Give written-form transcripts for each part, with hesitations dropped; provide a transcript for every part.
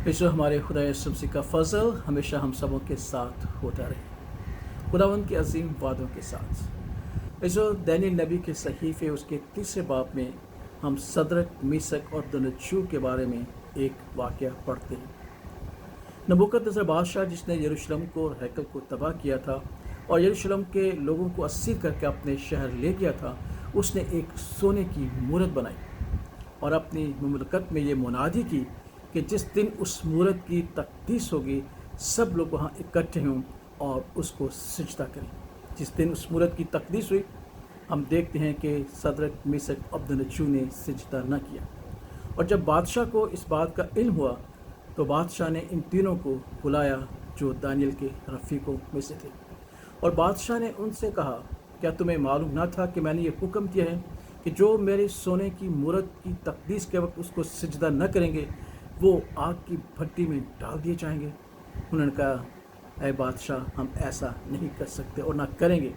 ईश्वर हमारे खुदा यीशु मसीह का फजल हमेशा हम सबों के साथ होता रहे, खुदावंद के अजीम वादों के साथ। ईश्वर दानियल नबी के सहीफे उसके तीसरे बाब में हम सदरक, मीसक और अबदनगो के बारे में एक वाक़या पढ़ते हैं। नबूकदनेस्सर बादशाह जिसने यरूशलेम को और हैकल को तबाह किया था और यरूशलेम के लोगों को असीर करके अपने शहर ले गया था, उसने एक सोने की मूरत बनाई और अपनी मुमलकत में ये मुनादी की कि जिस दिन उस मूरत की तकदीस होगी सब लोग वहाँ इकट्ठे हों और उसको सिजदा करें। जिस दिन उस मूरत की तकदीस हुई, हम देखते हैं कि सदरक, मीसक, अबदनगो ने सिजदा न किया। और जब बादशाह को इस बात का इल्म हुआ तो बादशाह ने इन तीनों को बुलाया जो दानियल के रफ़ीकों में से थे, और बादशाह ने उनसे कहा, क्या तुम्हें मालूम न था कि मैंने ये हुक्म किया है कि जो मेरे सोने की मूरत की तकदीस के वक्त उसको सिजदा न करेंगे वो आग की भट्टी में डाल दिए जाएंगे। उन्होंने कहा, ऐ बादशाह, हम ऐसा नहीं कर सकते और ना करेंगे,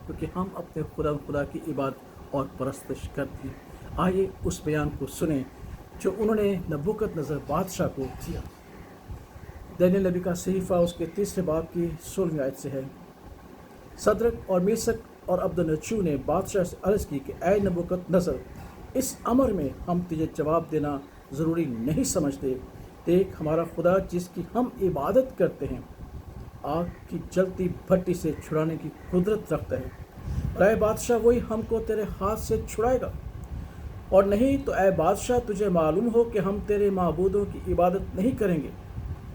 क्योंकि हम अपने खुदा की इबादत और परस्तश करते हैं। आइए उस बयान को सुने जो उन्होंने नबूकदनेस्सर बादशाह को दिया। दानियल नबी का सहीफा उसके तीसरे बाब की 16वीं आयत से है। सदरक और मीसक और अबदनगो ने बादशाह से अर्ज़ की कि ऐ नबूकदनेस्सर, इस अमर में हम तुझे जवाब देना ज़रूरी नहीं समझते। देख, हमारा खुदा जिसकी हम इबादत करते हैं आग की जलती भट्टी से छुड़ाने की कुदरत रखता है। और ऐ बादशाह, वही हमको तेरे हाथ से छुड़ाएगा। और नहीं तो ऐ बादशाह, तुझे मालूम हो कि हम तेरे माबूदों की इबादत नहीं करेंगे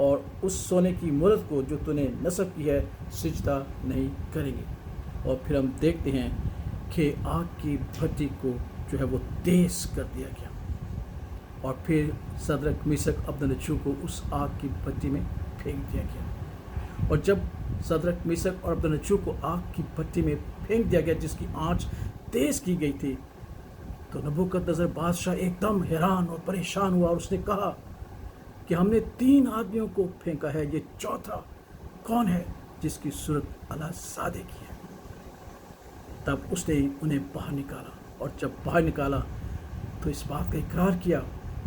और उस सोने की मूरत को जो तूने नस्ब की है सिजदा नहीं करेंगे। और फिर हम देखते हैं कि आग की भट्टी को जो है वो तेज़ कर दिया गया और फिर सदरक, मीसक, अबदनगो को उस आग की भट्टी में फेंक दिया गया। और जब सदरक, मीसक और अबदनगो को आग की भट्टी में फेंक दिया गया जिसकी आंच तेज़ की गई थी, तो नबूकदनेस्सर बादशाह एकदम हैरान और परेशान हुआ और उसने कहा कि हमने 3 आदमियों को फेंका है, ये चौथा कौन है जिसकी सूरत अल्लाह सादे की है। तब उसने उन्हें बाहर निकाला और जब बाहर निकाला तो इस बात का इकरार किया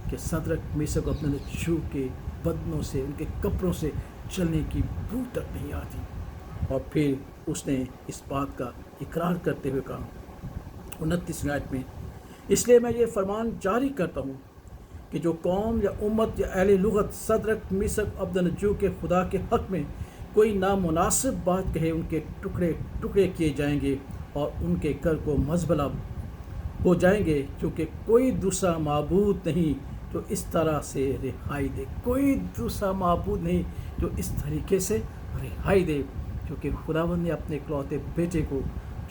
कि सदरक, मीसक और अबदनगो के बदनों से, उनके कपड़ों से चलने की बू तक नहीं आती। और फिर उसने इस बात का इकरार करते हुए कहा 29वीं आयत में, इसलिए मैं ये फरमान जारी करता हूँ कि जो कौम या उम्मत या अहले लुगत सदरक, मीसक, अबदनगो के खुदा के हक़ में कोई नामुनासिब बात कहे, उनके टुकड़े टुकड़े किए जाएंगे और उनके घर को मजबला हो जाएंगे, क्योंकि कोई दूसरा माबूद नहीं जो इस तरह से रिहाई दे। कोई दूसरा माबूद नहीं जो इस तरीके से रिहाई दे, क्योंकि खुदावंद ने अपने इकलौते बेटे को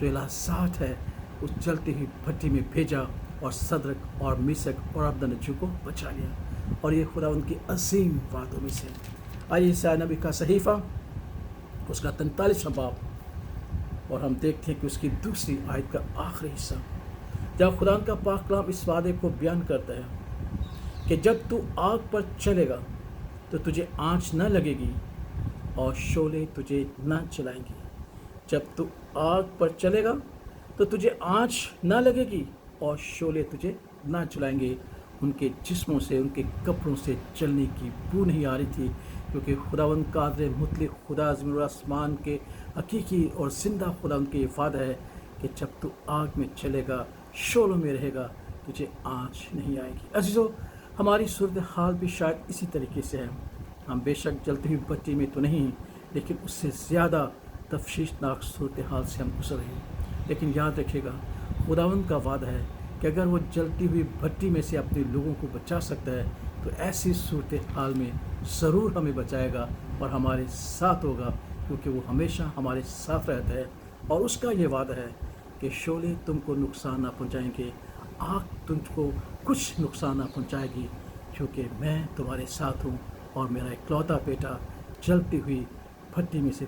जो इलासात है उस जलती हुई भट्टी में भेजा और सदरक और मीसक और अबदनगो को बचा लिया। और ये खुदावंद की असीम बातों में से। आइए ईसाया नबी का सहीफा उसका 43वां बाब, और हम देखते हैं कि उसकी दूसरी आयत का आखिरी हिस्सा, जहाँ खुदा का पाक कलाम इस वादे को बयान करता है कि जब तू आग पर चलेगा तो तुझे आँच न लगेगी और शोले तुझे न जलाएंगे। जब तू आग पर चलेगा तो तुझे आँच न लगेगी और शोले तुझे न जलाएंगे। उनके जिस्मों से, उनके कपड़ों से चलने की बू नहीं आ रही थी, क्योंकि खुदावंद कादिर मुतलक खुदा ज़मीन आसमान के हकीकी और ज़िंदा खुदावंद के वादा है कि जब तू आग में चलेगा, शोलों में रहेगा, तुझे आँच नहीं आएगी। अजीज़ों, हमारी सूरत हाल भी शायद इसी तरीके से है। हम बेशक जलती हुई भट्टी में तो नहीं, लेकिन उससे ज़्यादा तफशीशनाक सूरत हाल से हम गुजर रहे हैं। लेकिन याद रखिएगा, खुदावंद का वादा है कि अगर वो जलती हुई भट्टी में से अपने लोगों को बचा सकता है तो ऐसी सूरत हाल में ज़रूर हमें बचाएगा और हमारे साथ होगा, क्योंकि वो हमेशा हमारे साथ रहता है। और उसका ये वादा है कि शोले तुमको नुकसान ना पहुंचाएंगे, आग तुमको कुछ नुकसान ना पहुंचाएगी, क्योंकि मैं तुम्हारे साथ हूँ और मेरा इकलौता बेटा जलती हुई भट्टी में से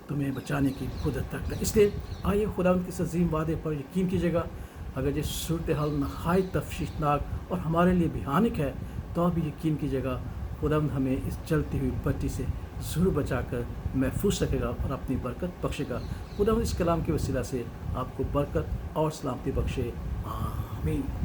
तुम्हें बचाने की कुदरत रखता है। इसलिए आइए खुदावंद के अज़ीम वादे पर यकीन कीजिएगा। अगर ये सूरत हाल नहायत तफशीशनाक और हमारे लिए भयानक है तो भी यकीन कीजिएगा खुदावंद हमें इस जलती हुई भट्टी से ज़रूर बचाकर महफूज रखेगा और अपनी बरकत बख्शेगा। खुदावंद इस कलाम के वसीला से आपको बरकत और सलामती बख्शे। आमीन।